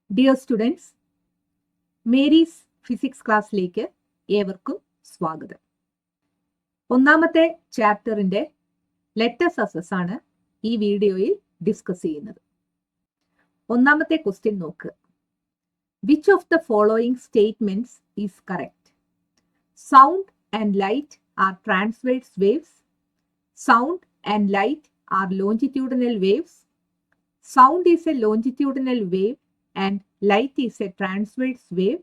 Dear students, Mary's physics ക്ലാസ്സിലേക്ക് ഏവർക്കും സ്വാഗതം. ഒന്നാമത്തെ ചാപ്റ്ററിന്റെ ലെറ്റസ് അസസ് ആണ് ഈ വീഡിയോയിൽ ഡിസ്കസ് ചെയ്യുന്നത്. ഒന്നാമത്തെ ക്വസ്റ്റ്യൻ നോക്കുക. Which of the following statements is correct? Sound and light are transverse waves. Sound and light are longitudinal waves. Sound is a longitudinal wave and light is a transverse wave.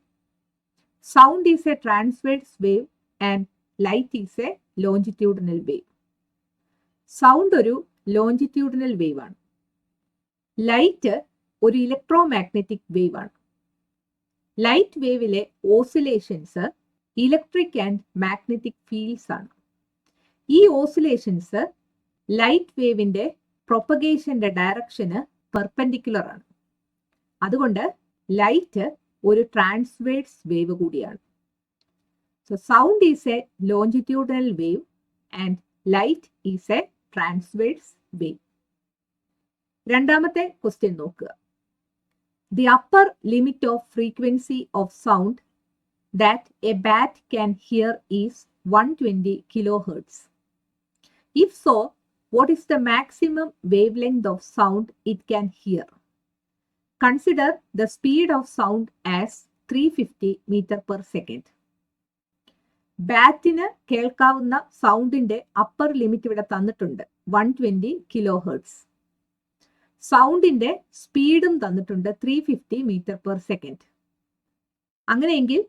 Sound is a transverse wave and light is a longitudinal wave. Sound ഒരു longitudinal wave ആണ്. Light ഒരു electromagnetic wave ആണ്. Light വേവിലെ oscillations electric and magnetic fields ആണ്. ഈ oscillations light വേവിന്റെ പ്രൊപ്പഗേഷന്റെ direction perpendicular ആണ്. അതുകൊണ്ട് ലൈറ്റ് ഒരു ട്രാൻസ്വേഴ്സ് വേവ് കൂടിയാണ്. So sound is A longitudinal wave and light is A transverse wave. രണ്ടാമത്തെ ക്വസ്റ്റ്യൻ നോക്കുക. The upper limit of frequency of sound that A bat can hear is 120 kilohertz. If so, what is the maximum wavelength of sound it can hear? Consider the speed of sound as 350 meter per second. ബാറ്റിന് കേൾക്കാവുന്ന സൗണ്ടിന്റെ upper limit ഇവിടെ തന്നിട്ടുണ്ട് 120 kilohertz. സൗണ്ടിന്റെ സ്പീഡും തന്നിട്ടുണ്ട് 350 metre per second. അങ്ങനെയെങ്കിൽ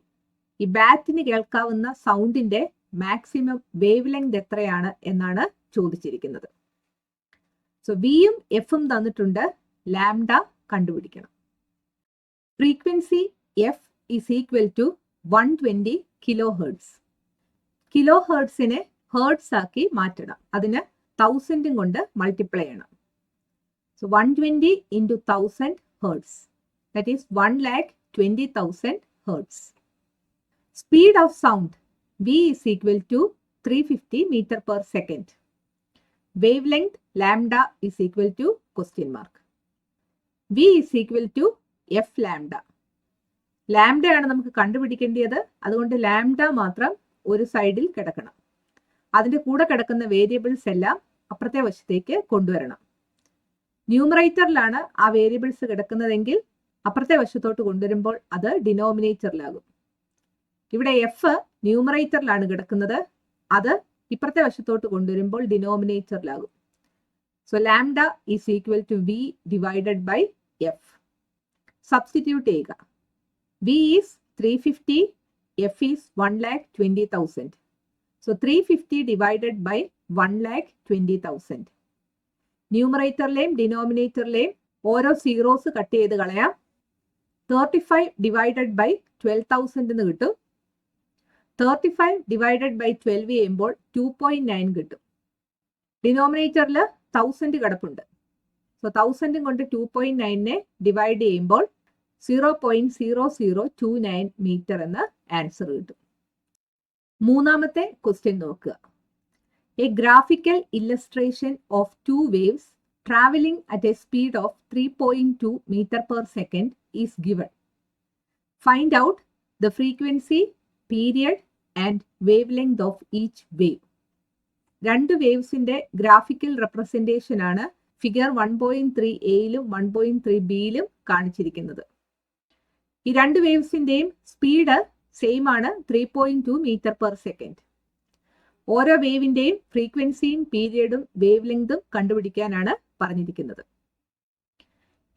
ഈ ബാറ്റിന് കേൾക്കാവുന്ന സൗണ്ടിന്റെ മാക്സിമം വേവ് ലെങ്ത് എത്രയാണ് എന്നാണ് ചോദിച്ചിരിക്കുന്നത്. സോ വിയും എഫും തന്നിട്ടുണ്ട്, ലാംഡ കണ്ടുപിടിക്കണം. Frequency F is equal to 120 kilohertz. കിലോഹെർട്സിനെ ഹേർട്സ് ആക്കി മാറ്റണം. അതിന് 1000 കൊണ്ട് മൾട്ടിപ്ലൈ ചെയ്യണം. So 120 into 1000 hertz, that is 1,20,000 hertz. Speed of sound V is equal to 350 meter per second. Wavelength lambda is equal to question mark. V is equal to F lambda. Lambda ആണ് നമുക്ക് കണ്ടുപിടിക്കേണ്ടത്. അതുകൊണ്ട് lambda മാത്രം ഒരു സൈഡിൽ കിടക്കണം. അതിന്റെ കൂടെ കിടക്കുന്ന വേരിയബിൾസ് എല്ലാം അപ്പുറത്തെ വശത്തേക്ക് കൊണ്ടുവരണം. ന്യൂമറേറ്ററിലാണ് ആ വേരിയബിൾസ് കിടക്കുന്നതെങ്കിൽ അപ്പുറത്തെ വശത്തോട്ട് കൊണ്ടുവരുമ്പോൾ അത് ഡിനോമിനേറ്ററിലാകും. ഇവിടെ എഫ് ന്യൂമറേറ്ററിലാണ് കിടക്കുന്നത്, അത് ഇപ്പുറത്തെ വശത്തോട്ട് കൊണ്ടുവരുമ്പോൾ ഡിനോമിനേറ്ററിലാകും. So lambda is equal to V divided by F. Substitute ചെയ്യുക. V is 350, F is 1,20,000. So 350 divided by 1,20,000. ന്യൂമറേറ്ററിലെയും ഡിനോമിനേറ്ററിലെയും ഓരോ സീറോസ് കട്ട് ചെയ്ത് കളയാം. 35 ഡിവൈഡഡ് ബൈ 12,000 എന്ന് കിട്ടും. 35 ഡിവൈഡഡ് ബൈ 12 ചെയ്യുമ്പോൾ 2.9 കിട്ടും. ഡിനോമിനേറ്ററിൽ 1000 കിടപ്പുണ്ട്. സോ 1000 കൊണ്ട് 2.9നെ ഡിവൈഡ് ചെയ്യുമ്പോൾ 0.0029 മീറ്റർ എന്ന ആൻസർ കിട്ടും. മൂന്നാമത്തെ ക്വസ്റ്റ്യൻ നോക്കുക. A graphical illustration of 2 waves traveling at a speed of 3.2 meter per second is given. Find out the frequency, period and wavelength of each wave. രണ്ട് വേവ്സിന്റെ ഗ്രാഫിക്കൽ റെപ്രസെന്റേഷൻ ആണ് figure 1.3a-യിലും 1.3b-യിലും കാണിച്ചിരിക്കുന്നത്. ഈ രണ്ട് വേവ്സിന്റെയും speed same ആണ്, 3.2 metre per second. ഓരോ വേവിന്റെയും ഫ്രീക്വൻസിയും പീരിയഡും wave ലെങ്തും കണ്ടുപിടിക്കാനാണ് പറഞ്ഞിരിക്കുന്നത്.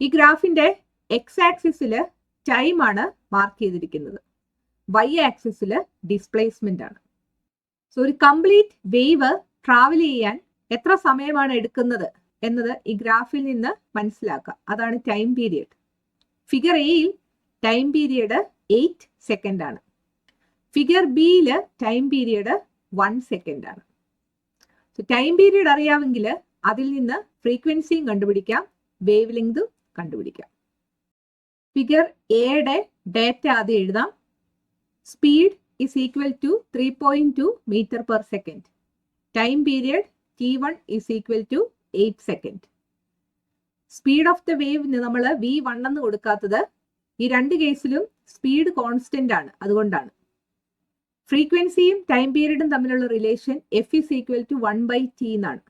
ഈ ഗ്രാഫിന്റെ എക്സ് ആക്സിസില് ടൈം ആണ് മാർക്ക് ചെയ്തിരിക്കുന്നത്, വൈ ആക്സിസില് ഡിസ്പ്ലേസ്മെന്റ് ആണ്. സോ ഒരു കംപ്ലീറ്റ് വേവ് ട്രാവൽ ചെയ്യാൻ എത്ര സമയമാണ് എടുക്കുന്നത് എന്നത് ഈ ഗ്രാഫിൽ നിന്ന് മനസ്സിലാക്കാം. അതാണ് ടൈം പീരിയഡ്. ഫിഗർ എയിൽ ടൈം പീരിയഡ് 8 സെക്കൻഡ് ആണ്. ഫിഗർ ബിയില് ടൈം പീരിയഡ് 1 സെക്കൻഡ് ആണ്. സോ ടൈം പീരിയഡ് അറിയാമെങ്കിൽ അതിൽ നിന്ന് ഫ്രീക്വൻസിയും കണ്ടുപിടിക്കാം, വേവ് ലെങ്തും കണ്ടുപിടിക്കാം. ഫിഗർ എയുടെ ഡേറ്റ ആദ്യം എഴുതാം. Speed is equal to 3.2 metre per second. Time period T1 is equal to 8 second. Speed of the വേവിന് നമ്മൾ V1 എന്ന് കൊടുക്കാത്തത് ഈ രണ്ട് കേസിലും സ്പീഡ് കോൺസ്റ്റന്റ് ആണ്, അതുകൊണ്ടാണ്. ഫ്രീക്വൻസിയും ടൈം പീരീഡും തമ്മിലുള്ള relation F is equal to 1/t എന്നാണ്.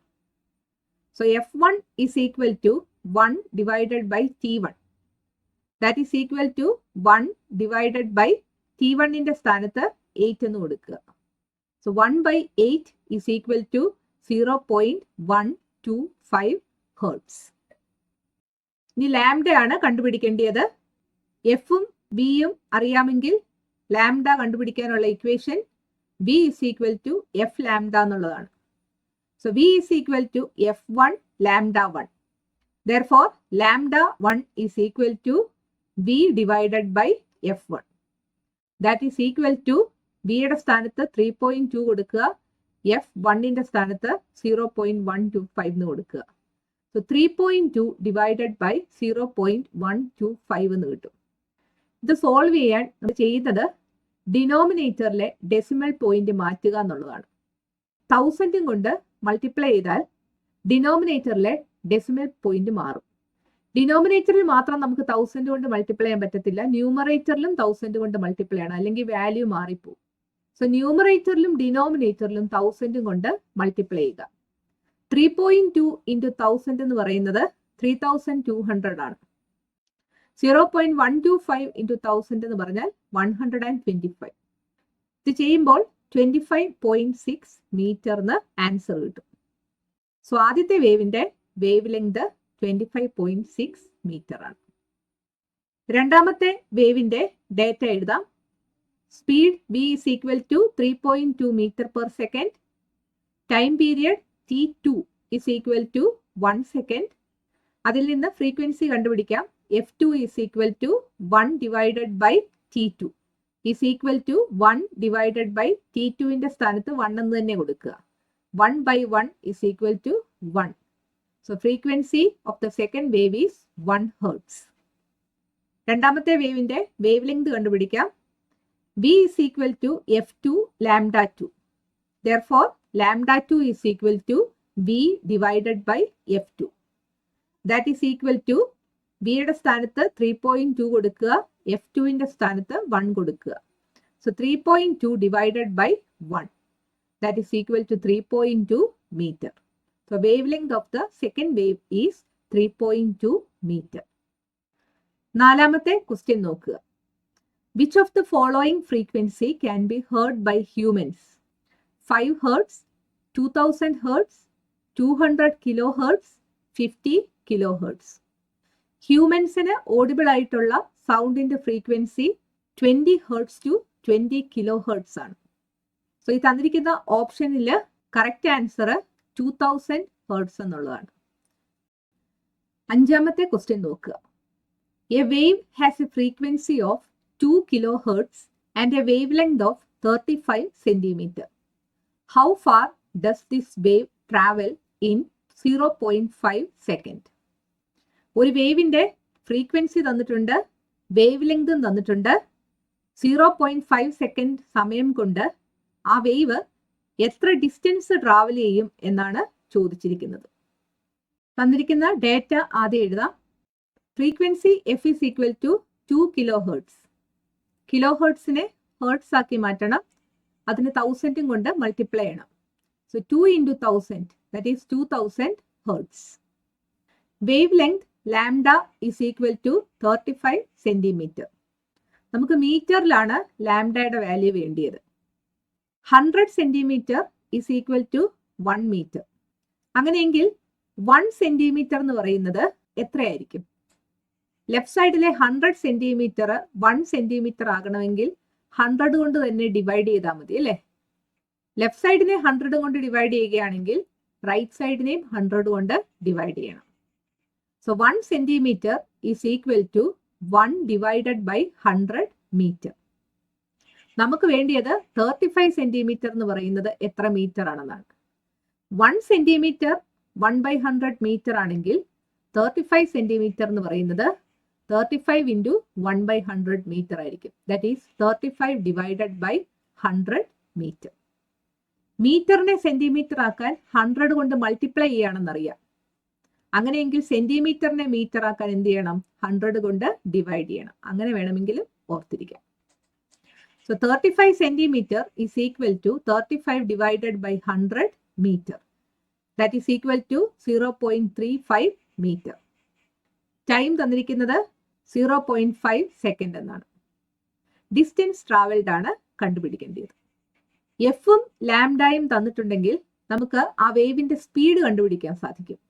So F1 is equal to 1 divided by T1. That is equal to 1 divided by T1ന്റെ സ്ഥാനത്ത് 8 എന്ന് കൊടുക്കുക. So 1/8 is equal to 0.125 hertz. ഇനി ലാംഡയാണ് കണ്ടുപിടിക്കേണ്ടത്. എഫും വിയും അറിയാമെങ്കിൽ ലാംഡ കണ്ടുപിടിക്കാനുള്ള equation V is equal to F lambda എന്നുള്ളതാണ്. So V is equal to F1 lambda 1. Therefore lambda 1 is equal to V divided by F1. That is equal to വിയുടെ സ്ഥാനത്ത് 3.2 കൊടുക്കുക, F1ന്റെ സ്ഥാനത്ത് 0.125 എന്ന് കൊടുക്കുക. സോ 3.2 ഡിവൈഡഡ് ബൈ 0.125 എന്ന് കിട്ടും. ഇത് സോൾവ് ചെയ്യാൻ നമ്മൾ ചെയ്യുന്നത് ഡിനോമിനേറ്ററിലെ ഡെസിമൽ പോയിന്റ് മാറ്റുക എന്നുള്ളതാണ്. 1000 കൊണ്ട് മൾട്ടിപ്ലൈ ചെയ്താൽ ഡിനോമിനേറ്ററിലെ ഡെസിമൽ പോയിന്റ് മാറും. ഡിനോമിനേറ്ററിൽ മാത്രം നമുക്ക് 1000 കൊണ്ട് മൾട്ടിപ്ലൈ ചെയ്യാൻ പറ്റത്തില്ല, ന്യൂമറേറ്ററിലും 1000 കൊണ്ട് മൾട്ടിപ്ലൈ ചെയ്യണം, അല്ലെങ്കിൽ വാല്യൂ മാറിപ്പോകും. സോ ന്യൂമറേറ്ററിലും ഡിനോമിനേറ്ററിലും 1000 കൊണ്ട് മൾട്ടിപ്ലൈ ചെയ്യുക. 3.2 ഇൻറ്റു 1000 എന്ന് പറയുന്നത് 3200 ആണ്. 0.125 ഇൻറ്റു 1000 എന്ന് പറഞ്ഞാൽ 125. ഇത് ചെയ്യുമ്പോൾ 25.6 മീറ്ററിന് ആൻസർ കിട്ടും. സോ ആദ്യത്തെ വേവിന്റെ വേവ് ലെങ്ത് 25.6 മീറ്റർ ആണ്. രണ്ടാമത്തെ വേവിന്റെ ഡേറ്റ എഴുതാം. Speed v is equal to 3.2 meter per second. Time period T2 is equal to 1 second. അതിൽ നിന്ന് ഫ്രീക്വൻസി കണ്ടുപിടിക്കാം. F2 is equal to 1 divided by T2 is equal to 1 divided by T2ന്റെ സ്ഥാനത്ത് 1 എന്ന് തന്നെ കൊടുക്കുക. 1/1 is equal to 1. So frequency of the second wave is 1 Hertz. രണ്ടാമത്തെ വേവിന്റെ wave length കണ്ടുപിടിക്കാം. V is equal to F2 lambda 2. Therefore, lambda 2 is equal to V divided by F2. That is equal to V യുടെ സ്ഥാനത്ത് 3.2 കൊടുക്കുക, F2ന്റെ സ്ഥാനത്ത് 1 കൊടുക്കുക. So 3.2 divided by 1. That is equal to 3.2 meter. So wavelength of the second wave is 3.2 meter. നാലാമത്തെ question നോക്കുക. Which of the following frequency can be heard by humans? 5 Hertz, 2000 Hertz, 200 kilohertz, 50 kilohertz. ഹ്യൂമൻസിന് audible ആയിട്ടുള്ള സൗണ്ടിന്റെ frequency 20 hertz to 20 kilo hertz ആണ്. So ഈ തന്നിരിക്കുന്ന ഓപ്ഷനിൽ correct answer 2000 hertz എന്നുള്ളതാണ്. അഞ്ചാമത്തെ ക്വസ്റ്റ്യൻ നോക്കുക. A wave has A frequency of 2 kilohertz and a wavelength of 35 centimeter. How far does this wave travel in 0.5 second? ഒരു വേവിന്റെ ഫ്രീക്വൻസി തന്നിട്ടുണ്ട്, വേവ് ലെങ്തും തന്നിട്ടുണ്ട്. 0.5 സെക്കൻഡ് സമയം കൊണ്ട് ആ വേവ് എത്ര ഡിസ്റ്റൻസ് ട്രാവൽ ചെയ്യും എന്നാണ് ചോദിച്ചിരിക്കുന്നത്. തന്നിരിക്കുന്ന ഡേറ്റ ആദ്യം എഴുതാം. Frequency F is equal to 2 kilohertz. കിലോഹെർട്സിനെ ഹെർട്സ് ആക്കി മാറ്റണം. അതിന് 1000 കൊണ്ട് മൾട്ടിപ്ലൈ ചെയ്യണം. So 2 into 1000 that is 2000 hertz. Wave length lambda is equal to 35 centimetre. നമുക്ക് മീറ്ററിലാണ് ലാംഡയുടെ വാല്യൂ വേണ്ടിയത്. 100 centimetre is equal to 1 metre. അങ്ങനെയെങ്കിൽ 1 സെന്റിമീറ്റർ എന്ന് പറയുന്നത് എത്രയായിരിക്കും? ലെഫ്റ്റ് സൈഡിലെ 100 സെന്റിമീറ്റർ 1 സെന്റിമീറ്റർ ആകണമെങ്കിൽ 100 കൊണ്ട് തന്നെ ഡിവൈഡ് ചെയ്താൽ മതി അല്ലേ? ലെഫ്റ്റ് സൈഡിനെ 100 കൊണ്ട് ഡിവൈഡ് ചെയ്യുകയാണെങ്കിൽ റൈറ്റ് സൈഡിനെയും 100 കൊണ്ട് ഡിവൈഡ് ചെയ്യണം. So 1 centimetre is equal to 1 divided by 100 metre. നമുക്ക് വേണ്ടിയത് 35 സെന്റിമീറ്റർ എന്ന് പറയുന്നത് എത്ര മീറ്റർ ആണെന്നാണ്. 1 സെന്റിമീറ്റർ 1/100 മീറ്റർ ആണെങ്കിൽ 35 സെന്റിമീറ്റർ എന്ന് പറയുന്നത് 35 into 1/100 മീറ്റർ ആയിരിക്കും. That is 35 divided by 100 metre. മീറ്ററിനെ സെന്റിമീറ്റർ ആക്കാൻ 100 കൊണ്ട് മൾട്ടിപ്ലൈ ചെയ്യുകയാണെന്നറിയാം. അങ്ങനെയെങ്കിൽ സെന്റിമീറ്ററിനെ മീറ്റർ ആക്കാൻ എന്ത് ചെയ്യണം? 100 കൊണ്ട് ഡിവൈഡ് ചെയ്യണം. അങ്ങനെ വേണമെങ്കിലും ഓർത്തിരിക്കാം. So 35 centimeter is equal to 35 divided by 100 meter. That is equal to 0.35 meter. Time തന്നിരിക്കുന്നത് 0.5 സെക്കൻഡ് എന്നാണ്. ഡിസ്റ്റൻസ് ട്രാവൽഡ് ആണ് കണ്ടുപിടിക്കേണ്ടത്. എഫും ലാംഡയും തന്നിട്ടുണ്ടെങ്കിൽ നമുക്ക് ആ വേവിന്റെ സ്പീഡ് കണ്ടുപിടിക്കാൻ സാധിക്കും.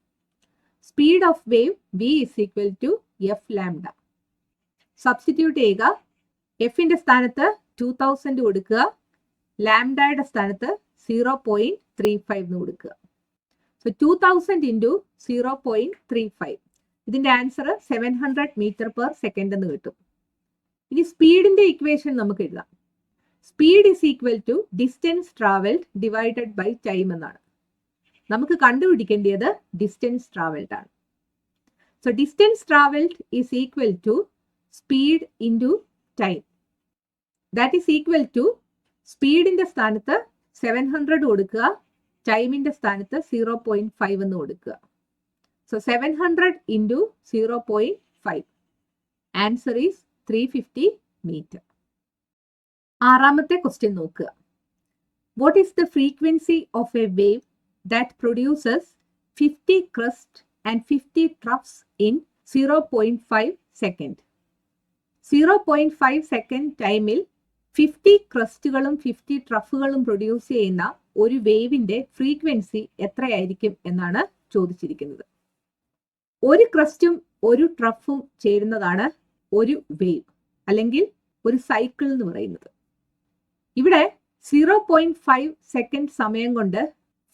Speed of wave v is equal to f lambda. Substitute ചെയ്യുക. എഫിന്റെ സ്ഥാനത്ത് 2000 കൊടുക്കുക, ലാംഡയുടെ സ്ഥാനത്ത് 0.35 എന്ന് കൊടുക്കുക. സോ 2000 ഇൻറ്റു 0.35, ഇതിന്റെ ആൻസർ 700 മീറ്റർ പെർ സെക്കൻഡ് എന്ന് കിട്ടും. ഇനി സ്പീഡിന്റെ ഇക്വേഷൻ നമുക്ക് എഴുതാം. Speed is equal to distance travelled divided by time എന്നാണ്. നമുക്ക് കണ്ടുപിടിക്കേണ്ടത് ഡിസ്റ്റൻസ് ട്രാവൽഡ് ആണ്. So distance travelled is equal to speed into time. That is equal to സ്പീഡിന്റെ സ്ഥാനത്ത് 700 കൊടുക്കുക, ടൈമിന്റെ സ്ഥാനത്ത് 0.5 എന്ന് കൊടുക്കുക. സോ 700 ഇൻറ്റു 0.5, ആൻസർ ഈസ് 350 മീറ്റർ. ആറാമത്തെ ക്വസ്റ്റ്യൻ നോക്കുക. What is the frequency of a wave that produces 50 crusts and 50 troughs in 0.5 second. 0.5 second ടൈമിൽ 50 ക്രസ്റ്റുകളും 50 ട്രഫുകളും പ്രൊഡ്യൂസ് ചെയ്യുന്ന ഒരു വേവിന്റെ ഫ്രീക്വൻസി എത്രയായിരിക്കും എന്നാണ് ചോദിച്ചിരിക്കുന്നത്. ഒരു ക്രസ്റ്റും ഒരു ട്രഫും ചേരുന്നതാണ് ഒരു വേവ് അല്ലെങ്കിൽ ഒരു സൈക്കിൾ എന്ന് പറയുന്നത്. ഇവിടെ 0.5 സെക്കൻഡ് സമയം കൊണ്ട്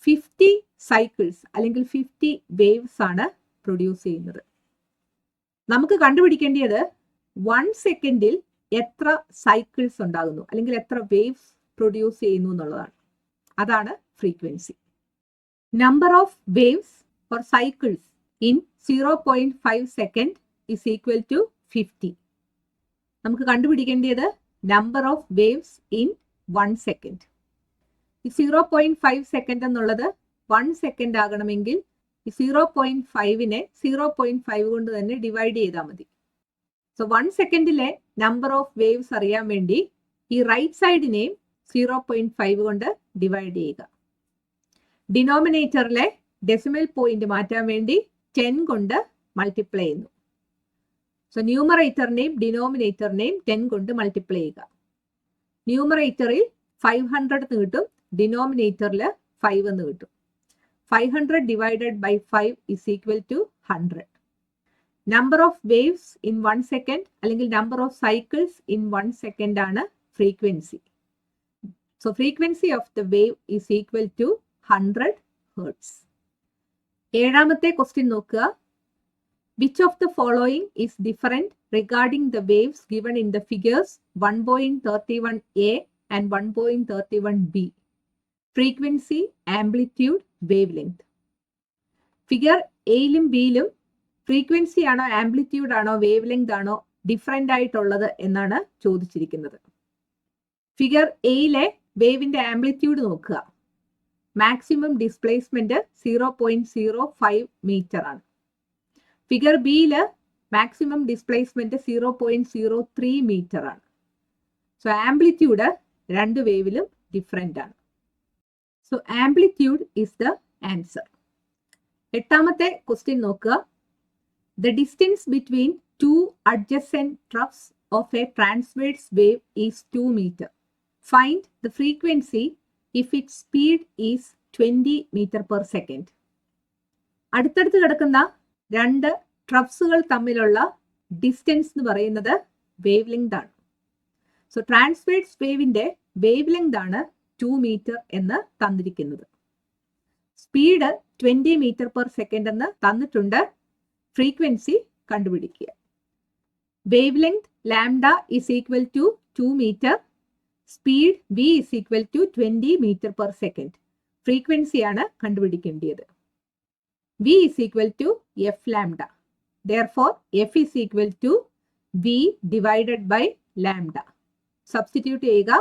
50 സൈക്കിൾസ് അല്ലെങ്കിൽ 50 വേവ്സ് ആണ് പ്രൊഡ്യൂസ് ചെയ്യുന്നത്. നമുക്ക് കണ്ടുപിടിക്കേണ്ടത് 1 സെക്കൻഡിൽ എത്ര സൈക്കിൾസ് ഉണ്ടാകുന്നു അല്ലെങ്കിൽ എത്ര വേവ്സ് പ്രൊഡ്യൂസ് ചെയ്യുന്നു എന്നുള്ളതാണ്. അതാണ് frequency. Number of waves for cycles in 0.5 second is equal to 50. നമുക്ക് കണ്ടുപിടിക്കേണ്ടത് number of waves in 1 second. ഈ 0.5 സെക്കൻഡ് എന്നുള്ളത് 1 സെക്കൻഡ് ആകണമെങ്കിൽ ഈ 0.5നെ 0.5 കൊണ്ട് തന്നെ ഡിവൈഡ് ചെയ്താൽ മതി. സോ 1 സെക്കൻഡിലെ നമ്പർ ഓഫ് വേവ്സ് അറിയാൻ വേണ്ടി ഈ റൈറ്റ് സൈഡിനെയും 0.5 കൊണ്ട് ഡിവൈഡ് ചെയ്യുക. ഡിനോമിനേറ്ററിലെ ഡെസിമൽ പോയിന്റ് മാറ്റാൻ വേണ്ടി 10 കൊണ്ട് മൾട്ടിപ്ലൈ ചെയ്യുന്നു. സോ ന്യൂമറേറ്ററിനെയും ഡിനോമിനേറ്ററിനെയും 10 കൊണ്ട് മൾട്ടിപ്ലൈ ചെയ്യുക. ന്യൂമറേറ്ററിൽ 500 എന്ന് കിട്ടും, ഡിനോമിനേറ്ററിൽ 5 എന്ന് കിട്ടും. 500 divided by 5 is equal to 100. Number of waves in 1 second അല്ലെങ്കിൽ number of cycles in 1 second ആണ് frequency. So frequency of the wave is equal to 100 hertz. ഏഴാമത്തെ ക്വസ്റ്റ്യൻ നോക്കുക. Which of the following is different regarding the waves given in the figures 1.31a and 1.31b? Frequency, amplitude, wave length. Figure എയിലും ബിയിലും frequency ആണോ amplitude ആണോ wave length ആണോ different ആയിട്ടുള്ളത് എന്നാണ് ചോദിച്ചിരിക്കുന്നത്. ഫിഗർ എയിലെ വേവിന്റെ ആംപ്ലിറ്റ്യൂഡ് നോക്കുക. മാക്സിമം ഡിസ്പ്ലേസ്മെന്റ് 0.05 മീറ്റർ ആണ്. ഫിഗർ ബിയില് മാക്സിമം ഡിസ്പ്ലേസ്മെന്റ് 0.03 മീറ്റർ ആണ്. സോ ആംപ്ലിറ്റ്യൂഡ് രണ്ട് വേവിലും ഡിഫറെന്റ് ആണ്. So amplitude is the answer. എട്ടാമത്തെ ക്വസ്റ്റ്യൻ നോക്കുക. The distance between 2 adjacent troughs of a transverse wave is 2 meter. Find the frequency if its speed is 20 meter per second. അടുത്തടുത്ത് കിടക്കുന്ന രണ്ട് ട്രഫ്സുകൾ തമ്മിലുള്ള distance എന്ന് പറയുന്നത് വേവ് ലെങ്ത് ആണ്. സോ ട്രാൻസ്വേഴ്സ് വേവിന്റെ വേവ് ലെങ്ത് ആണ് 2 മീറ്റർ എന്ന് തന്നിരിക്കുന്നത്. സ്പീഡ് 20 മീറ്റർ പെർ സെക്കൻഡ് എന്ന് തന്നിട്ടുണ്ട്. ഫ്രീക്വൻസി കണ്ടുപിടിക്കുക. Wave length lambda is equal to 2 metre. Speed v is equal to 20 metre per second. ഫ്രീക്വൻസിയാണ് കണ്ടുപിടിക്കേണ്ടത്. v is equal to F lambda. Therefore, f is equal to v divided by lambda. Substitute ചെയ്യുക.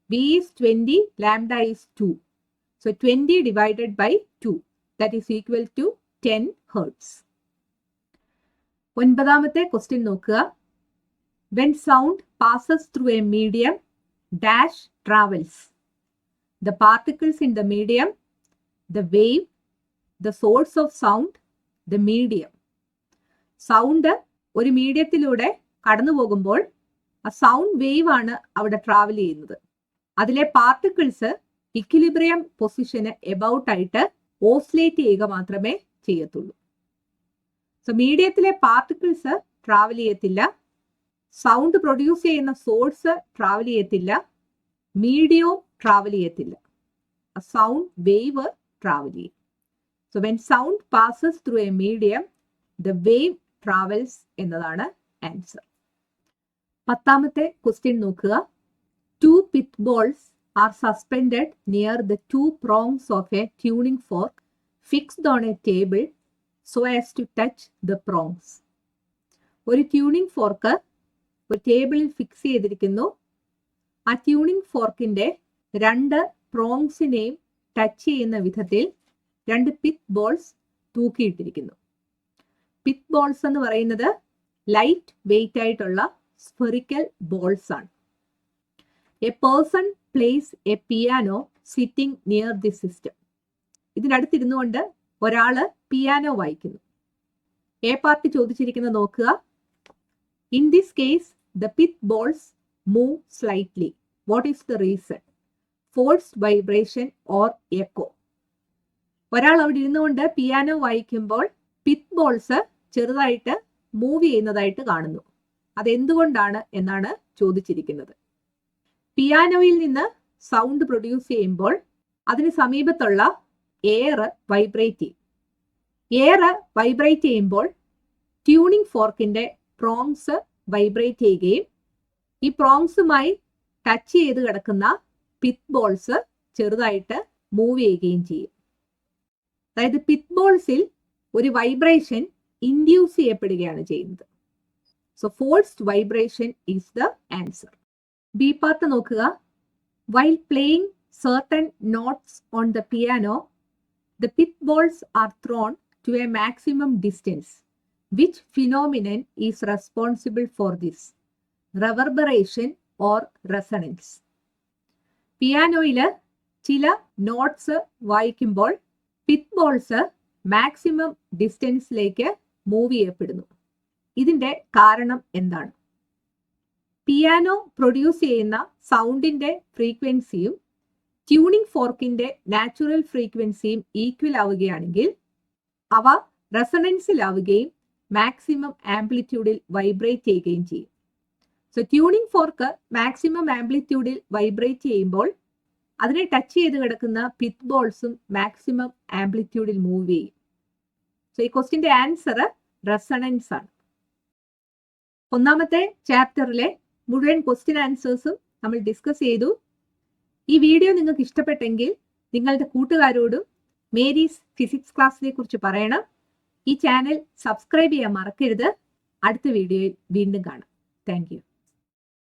v is 20, lambda is 2. So 20 divided by 2, that is equal to 10 hertz. ഒൻപതാമത്തെ question നോക്കുക. When sound passes through a medium dash travels, the particles in the medium, the wave, the source of sound, the medium. Sound ഒരു മീഡിയത്തിലൂടെ കടന്നു പോകുമ്പോൾ ആ sound wave ആണ് അവിടെ travel ചെയ്യുന്നത്. അതിലെ പാർട്ടിക്കിൾസ് ഇക്വിലിബ്രിയം പൊസിഷന് എബൌട്ട് ആയിട്ട് ഓസിലേറ്റ് ചെയ്യുക മാത്രമേ ചെയ്യത്തുള്ളൂ. സോ മീഡിയത്തിലെ പാർട്ടിക്കിൾസ് ട്രാവൽ ചെയ്യത്തില്ല, സൗണ്ട് പ്രൊഡ്യൂസ് ചെയ്യുന്ന സോഴ്സ് ട്രാവൽ ചെയ്യത്തില്ല, മീഡിയവും ട്രാവൽ ചെയ്യത്തില്ല, സൗണ്ട് വേവ് ട്രാവൽ ചെയ്യും. So when sound passes through A medium the wave travels എന്നതാണ് ആൻസർ. പത്താമത്തെ ക്വസ്റ്റ്യൻ നോക്കുക. 2 pith balls are suspended near the 2 prongs of a tuning fork fixed on a table so as to touch the prongs. ഒരു tuning fork ഒരു ടേബിളിൽ fix ചെയ്തിരിക്കുന്നു. ആ tuning ഫോർക്കിന്റെ 2 പ്രോങ്സിനെയും touch ചെയ്യുന്ന വിധത്തിൽ 2 പിത്ത് ബോൾസ് തൂക്കിയിട്ടിരിക്കുന്നു. പിത്ത് ബോൾസ് എന്ന് പറയുന്നത് ലൈറ്റ് വെയിറ്റ് ആയിട്ടുള്ള സ്ഫെറിക്കൽ ബോൾസ് ആണ്. A person place a piano sitting near the system. ഇതിനടുത്തിരുന്നുകൊണ്ട് ഒരാള് പിയാനോ വായിക്കുന്നു. എ പാർട്ട് ചോദിച്ചിരിക്കുന്നത് നോക്കുക. In this case the pith balls move slightly. What is the reason? Forced vibration or echo. ഒരാൾ അവിടെ ഇരുന്നുകൊണ്ട് പിയാനോ വായിക്കുമ്പോൾ പിത്ത് ബോൾസ് ചെറുതായിട്ട് മൂവ് ചെയ്യുന്നതായിട്ട് കാണുന്നു. അതെന്തുകൊണ്ടാണ് എന്നാണ് ചോദിച്ചിരിക്കുന്നത്. പിയാനോയിൽ നിന്ന് സൗണ്ട് പ്രൊഡ്യൂസ് ചെയ്യുമ്പോൾ അതിന് സമീപത്തുള്ള എയർ വൈബ്രേറ്റ് ചെയ്യും. എയർ വൈബ്രേറ്റ് ചെയ്യുമ്പോൾ ട്യൂണിംഗ് ഫോർക്കിന്റെ പ്രോങ്സ് വൈബ്രേറ്റ് ചെയ്യുകയും ഈ പ്രോങ്സുമായി ടച്ച് ചെയ്ത് കിടക്കുന്ന പിത്ത് ബോൾസ് ചെറുതായിട്ട് മൂവ് ചെയ്യുകയും ചെയ്യും. അതായത് പിത്ത് ബോൾസിൽ ഒരു വൈബ്രേഷൻ ഇൻഡ്യൂസ് ചെയ്യപ്പെടുകയാണ് ചെയ്യുന്നത്. So forced vibration is the answer. B part നോക്കുക. While playing certain notes on the piano, the pith balls are thrown to a maximum distance. Which phenomenon is responsible for this? Reverberation or resonance? പിയാനോയില് ചില notes വായിക്കുമ്പോൾ pith balls maximum ഡിസ്റ്റൻസിലേക്ക് move ചെയ്യപ്പെടുന്നു. ഇതിന്റെ കാരണം എന്താണ്? Piano produce ചെയ്യുന്ന സൗണ്ടിന്റെ ഫ്രീക്വൻസിയും ട്യൂണിംഗ് ഫോർക്കിന്റെ നാച്ചുറൽ ഫ്രീക്വൻസിയും ഈക്വൽ ആവുകയാണെങ്കിൽ അവ റെസണൻസിലാവുകയും മാക്സിമം ആംപ്ലിറ്റ്യൂഡിൽ വൈബ്രേറ്റ് ചെയ്യുകയും ചെയ്യും. സോ ട്യൂണിംഗ് ഫോർക്ക് മാക്സിമം ആംപ്ലിറ്റ്യൂഡിൽ വൈബ്രേറ്റ് ചെയ്യുമ്പോൾ അതിനെ ടച്ച് ചെയ്ത് കിടക്കുന്ന പിത്ത് ബോൾസും മാക്സിമം ആംപ്ലിറ്റ്യൂഡിൽ മൂവ് ചെയ്യും. സോ ഈ ക്വസ്റ്റിന്റെ ആൻസർ റെസണൻസ് ആണ്. ഒന്നാമത്തെ ചാപ്റ്ററിലെ മുഴുവൻ ക്വസ്റ്റ്യൻ ആൻസേഴ്സും നമ്മൾ ഡിസ്കസ് ചെയ്തു. ഈ വീഡിയോ നിങ്ങൾക്ക് ഇഷ്ടപ്പെട്ടെങ്കിൽ നിങ്ങളുടെ കൂട്ടുകാരോടും മേരീസ് ഫിസിക്സ് ക്ലാസ്സിനെ കുറിച്ച് പറയണം. ഈ ചാനൽ സബ്സ്ക്രൈബ് ചെയ്യാൻ മറക്കരുത്. അടുത്ത വീഡിയോയിൽ വീണ്ടും കാണാം. Thank you.